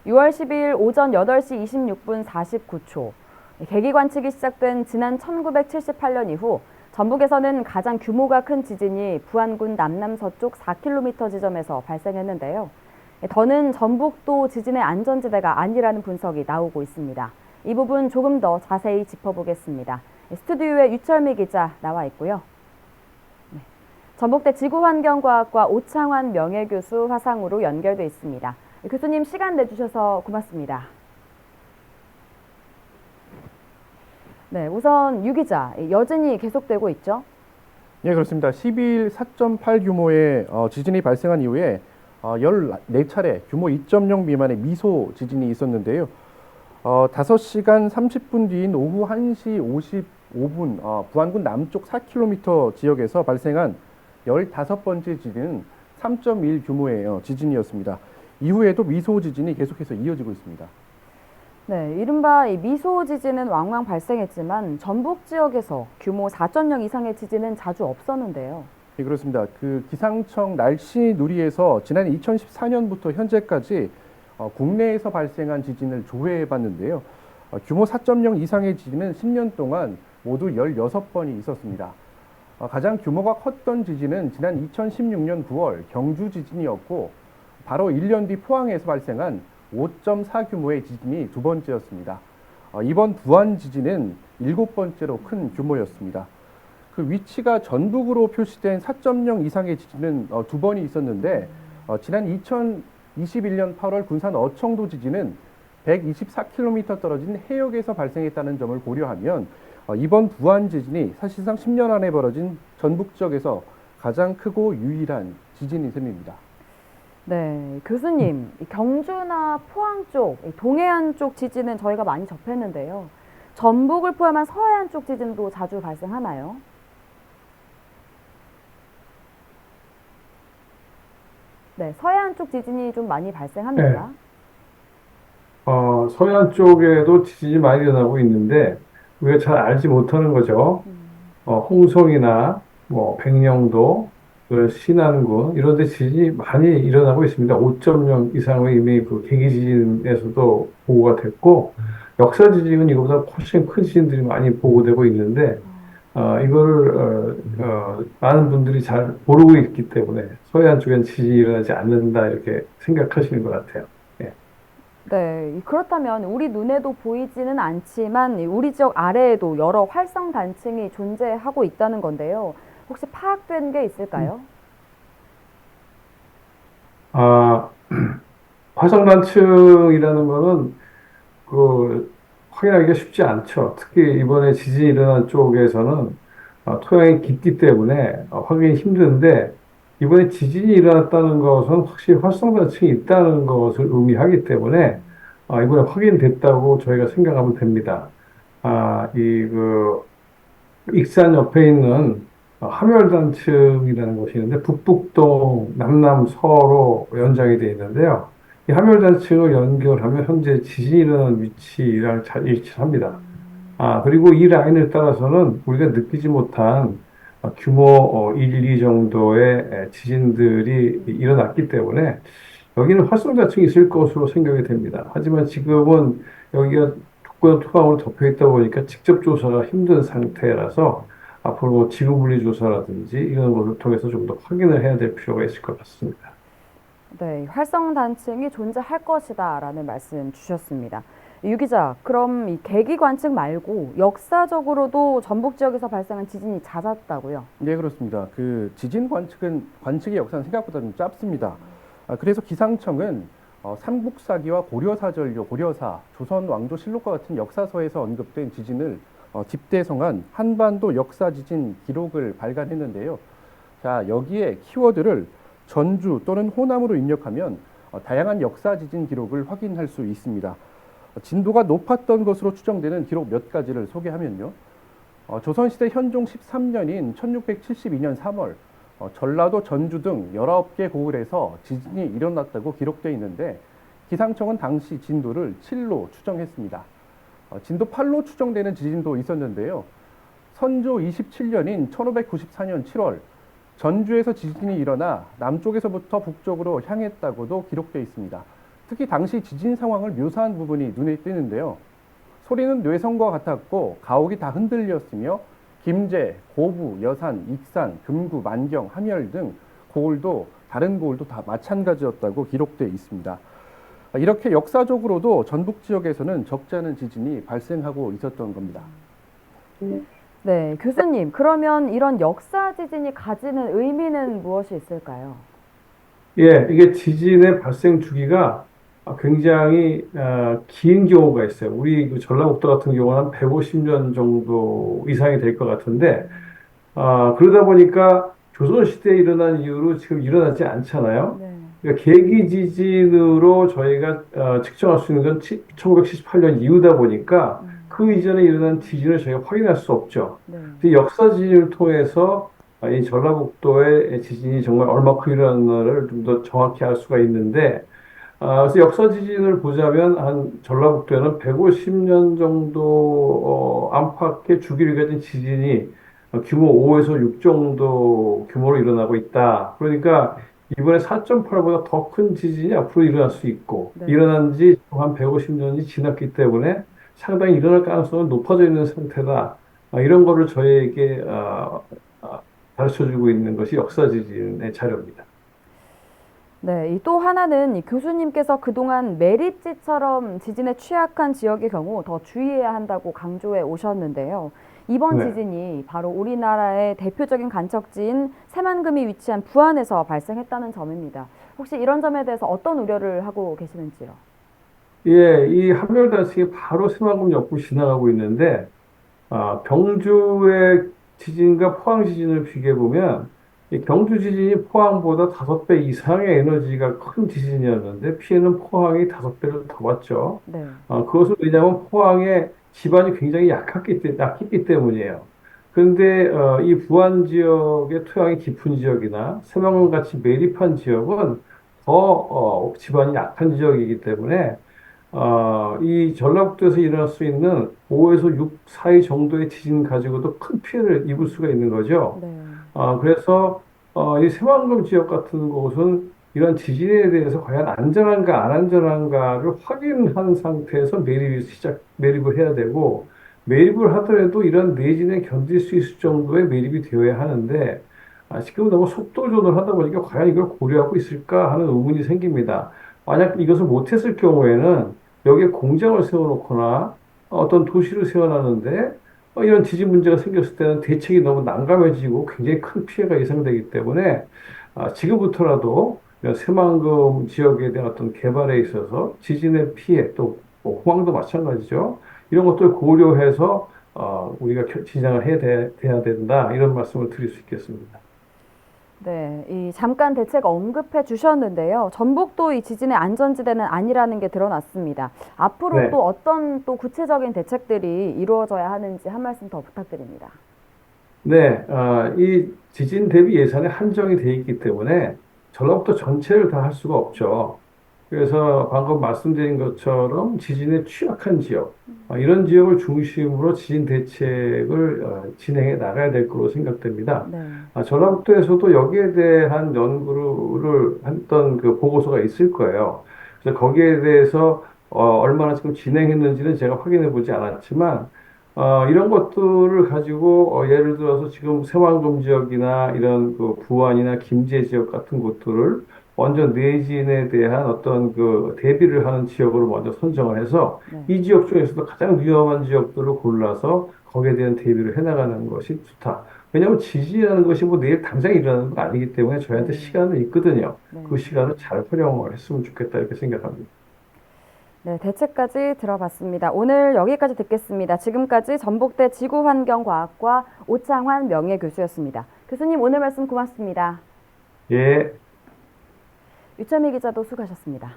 6월 12일 오전 8시 26분 49초. 계기 관측이 시작된 지난 1978년 이후 전북에서는 가장 규모가 큰 지진이 부안군 남남서쪽 4km 지점에서 발생했는데요. 더는 전북도 지진의 안전지대가 아니라는 분석이 나오고 있습니다. 이 부분 조금 더 자세히 짚어보겠습니다. 스튜디오에 유철미 기자 나와 있고요. 전북대 지구환경과학과 오창환 명예교수 화상으로 연결돼 있습니다. 교수님 시간 내주셔서 고맙습니다. 네, 우선 유 기자, 여진이 계속되고 있죠? 예, 그렇습니다. 12일 4.8 규모의 지진이 발생한 이후에 14차례 규모 2.0 미만의 미소 지진이 있었는데요. 5시간 30분 뒤인 오후 1시 55분 부안군 남쪽 4km 지역에서 발생한 15번째 지진은 3.1 규모의 지진이었습니다. 이후에도 미소 지진이 계속해서 이어지고 있습니다. 네, 이른바 이 미소 지진은 왕왕 발생했지만 전북 지역에서 규모 4.0 이상의 지진은 자주 없었는데요. 예, 그렇습니다. 그 기상청 날씨 누리에서 지난 2014년부터 현재까지 국내에서 발생한 지진을 조회해 봤는데요. 규모 4.0 이상의 지진은 10년 동안 모두 16번이 있었습니다. 가장 규모가 컸던 지진은 지난 2016년 9월 경주 지진이었고 바로 1년 뒤 포항에서 발생한 5.4 규모의 지진이 두 번째였습니다. 이번 부안 지진은 7번째로 큰 규모였습니다. 그 위치가 전북으로 표시된 4.0 이상의 지진은 두 번이 있었는데 지난 2021년 8월 군산 어청도 지진은 124km 떨어진 해역에서 발생했다는 점을 고려하면 이번 부안 지진이 사실상 10년 안에 벌어진 전북 지역에서 가장 크고 유일한 지진인 셈입니다. 네, 교수님, 경주나 포항 쪽, 동해안 쪽 지진은 저희가 많이 접했는데요. 전북을 포함한 서해안 쪽 지진도 자주 발생하나요? 네, 서해안 쪽 지진이 좀 많이 발생합니까? 네. 서해안 쪽에도 지진이 많이 일어나고 있는데, 우리가 잘 알지 못하는 거죠. 홍성이나 뭐 백령도, 그 신안군 이런 데 지진이 많이 일어나고 있습니다. 5.0 이상의 이미 그 계기 지진에서도 보고가 됐고, 역사 지진은 이거보다 훨씬 큰 지진들이 많이 보고되고 있는데, 이거를 많은 분들이 잘 모르고 있기 때문에 서해안 쪽엔 지진이 일어나지 않는다 이렇게 생각하시는 것 같아요. 예. 네, 그렇다면 우리 눈에도 보이지는 않지만 우리 지역 아래에도 여러 활성 단층이 존재하고 있다는 건데요. 혹시 파악된 게 있을까요? 아, 화성단층이라는 거는 그 확인하기가 쉽지 않죠. 특히 이번에 지진이 일어난 쪽에서는 토양이 깊기 때문에 확인이 힘든데 이번에 지진이 일어났다는 것은 확실히 활성단층이 있다는 것을 의미하기 때문에 이번에 확인됐다고 저희가 생각하면 됩니다. 그 익산 옆에 있는 함열단층이라는 곳이 있는데 북북동 남남서로 연장이 되어 있는데요. 이 함열단층을 연결하면 현재 지진이 일어나는 위치랑 잘 일치합니다. 그리고 이 라인을 따라서는 우리가 느끼지 못한 규모 1, 2 정도의 지진들이 일어났기 때문에 여기는 활성단층이 있을 것으로 생각이 됩니다. 하지만 지금은 여기가 북부는 토양으로 덮여 있다 보니까 직접 조사가 힘든 상태라서 앞으로 지구 분리 조사라든지 이런 것을 통해서 좀 더 확인을 해야 될 필요가 있을 것 같습니다. 네, 활성 단층이 존재할 것이다라는 말씀 주셨습니다. 유 기자, 그럼 이 계기 관측 말고 역사적으로도 전북 지역에서 발생한 지진이 잦았다고요? 네, 그렇습니다. 그 지진 관측의 역사는 생각보다 좀 짧습니다. 그래서 기상청은 삼국사기와 고려사전류, 고려사, 조선왕조실록과 같은 역사서에서 언급된 지진을 집대성한 한반도 역사 지진 기록을 발간했는데요. 자, 여기에 키워드를 전주 또는 호남으로 입력하면 다양한 역사 지진 기록을 확인할 수 있습니다. 진도가 높았던 것으로 추정되는 기록 몇 가지를 소개하면요. 조선시대 현종 13년인 1672년 3월 전라도 전주 등 19개 고을에서 지진이 일어났다고 기록되어 있는데 기상청은 당시 진도를 7로 추정했습니다. 진도 8로 추정되는 지진도 있었는데요. 선조 27년인 1594년 7월 전주에서 지진이 일어나 남쪽에서부터 북쪽으로 향했다고도 기록되어 있습니다. 특히 당시 지진 상황을 묘사한 부분이 눈에 띄는데요. 소리는 뇌성과 같았고 가옥이 다 흔들렸으며 김제, 고부, 여산, 익산, 금구, 만경, 함열 등 고을도 다른 고을도 다 마찬가지였다고 기록되어 있습니다. 이렇게 역사적으로도 전북 지역에서는 적지 않은 지진이 발생하고 있었던 겁니다. 네, 교수님, 그러면 이런 역사 지진이 가지는 의미는 무엇이 있을까요? 예, 이게 지진의 발생 주기가 굉장히 긴 경우가 있어요. 우리 그 전라북도 같은 경우는 한 150년 정도 이상이 될 것 같은데, 그러다 보니까 조선시대에 일어난 이후로 지금 일어나지 않잖아요. 네. 그러니까 계기 지진으로 저희가 측정할 수 있는 건 1978년 이후다 보니까 그 이전에 일어난 지진을 저희가 확인할 수 없죠. 네. 그래서 역사 지진을 통해서 이 전라북도의 지진이 정말 얼마큼 일어났나를 좀 더 정확히 알 수가 있는데, 그래서 역사 지진을 보자면 한 전라북도에는 150년 정도 안팎의 주기를 가진 지진이 규모 5에서 6 정도 규모로 일어나고 있다. 그러니까 이번에 4.8보다 더 큰 지진이 앞으로 일어날 수 있고, 네. 일어난 지 한 150년이 지났기 때문에 상당히 일어날 가능성은 높아져 있는 상태다. 이런 거를 저희에게 가르쳐 주고 있는 것이 역사 지진의 자료입니다. 네, 또 하나는 이 교수님께서 그동안 매립지처럼 지진에 취약한 지역의 경우 더 주의해야 한다고 강조해 오셨는데요. 이번 네. 지진이 바로 우리나라의 대표적인 간척지인 새만금이 위치한 부안에서 발생했다는 점입니다. 혹시 이런 점에 대해서 어떤 우려를 하고 계시는지요? 예, 이 한별단층이 바로 새만금 옆으로 지나가고 있는데, 경주의 지진과 포항 지진을 비교해 보면 이 경주 지진이 포항보다 5배 이상의 에너지가 큰 지진이었는데 피해는 포항이 5배를 더 봤죠. 네. 그것은 왜냐하면 포항의 지반이 굉장히 약했기 때문이에요. 그런데 이 부안 지역의 토양이 깊은 지역이나 새만금 같이 매립한 지역은 더 지반이 약한 지역이기 때문에 이 전라북도에서 일어날 수 있는 5에서 6 사이 정도의 지진 가지고도 큰 피해를 입을 수가 있는 거죠. 네. 그래서 이 새만금 지역 같은 곳은 이런 지진에 대해서 과연 안전한가 안 안전한가를 확인한 상태에서 매립을 해야 되고, 매립을 하더라도 이런 내진에 견딜 수 있을 정도의 매립이 되어야 하는데, 지금 너무 속도 조절을 하다 보니까 과연 이걸 고려하고 있을까 하는 의문이 생깁니다. 만약 이것을 못했을 경우에는 여기에 공장을 세워놓거나 어떤 도시를 세워놨는데 이런 지진 문제가 생겼을 때는 대책이 너무 난감해지고 굉장히 큰 피해가 예상되기 때문에 지금부터라도 이런 새만금 지역에 대한 어떤 개발에 있어서 지진의 피해 또뭐 호황도 마찬가지죠. 이런 것들을 고려해서 우리가 진행을 돼야 된다 이런 말씀을 드릴 수 있겠습니다. 네, 잠깐 대책 언급해 주셨는데요. 전북도 이 지진의 안전지대는 아니라는 게 드러났습니다. 앞으로 네. 또 어떤 또 구체적인 대책들이 이루어져야 하는지 한 말씀 더 부탁드립니다. 네, 이 지진 대비 예산에 한정이 돼 있기 때문에 전라북도 전체를 다 할 수가 없죠. 그래서 방금 말씀드린 것처럼 지진에 취약한 지역, 이런 지역을 중심으로 지진 대책을 진행해 나가야 될 거로 생각됩니다. 네. 전라북도에서도 여기에 대한 연구를 했던 그 보고서가 있을 거예요. 그래서 거기에 대해서 얼마나 지금 진행했는지는 제가 확인해 보지 않았지만, 이런 것들을 가지고 예를 들어서 지금 새만금 지역이나 이런 그 부안이나 김제 지역 같은 곳들을 먼저 내진에 대한 어떤 그 대비를 하는 지역으로 먼저 선정을 해서 네. 이 지역 중에서도 가장 위험한 지역들을 골라서 거기에 대한 대비를 해나가는 것이 좋다. 왜냐하면 지진이라는 것이 뭐 내일 당장 일어나는 건 아니기 때문에 저희한테 시간은 있거든요. 네. 그 시간을 잘 활용을 했으면 좋겠다 이렇게 생각합니다. 네, 대책까지 들어봤습니다. 오늘 여기까지 듣겠습니다. 지금까지 전북대 지구환경과학과 오창환 명예교수였습니다. 교수님 오늘 말씀 고맙습니다. 예. 유철미 기자도 수고하셨습니다.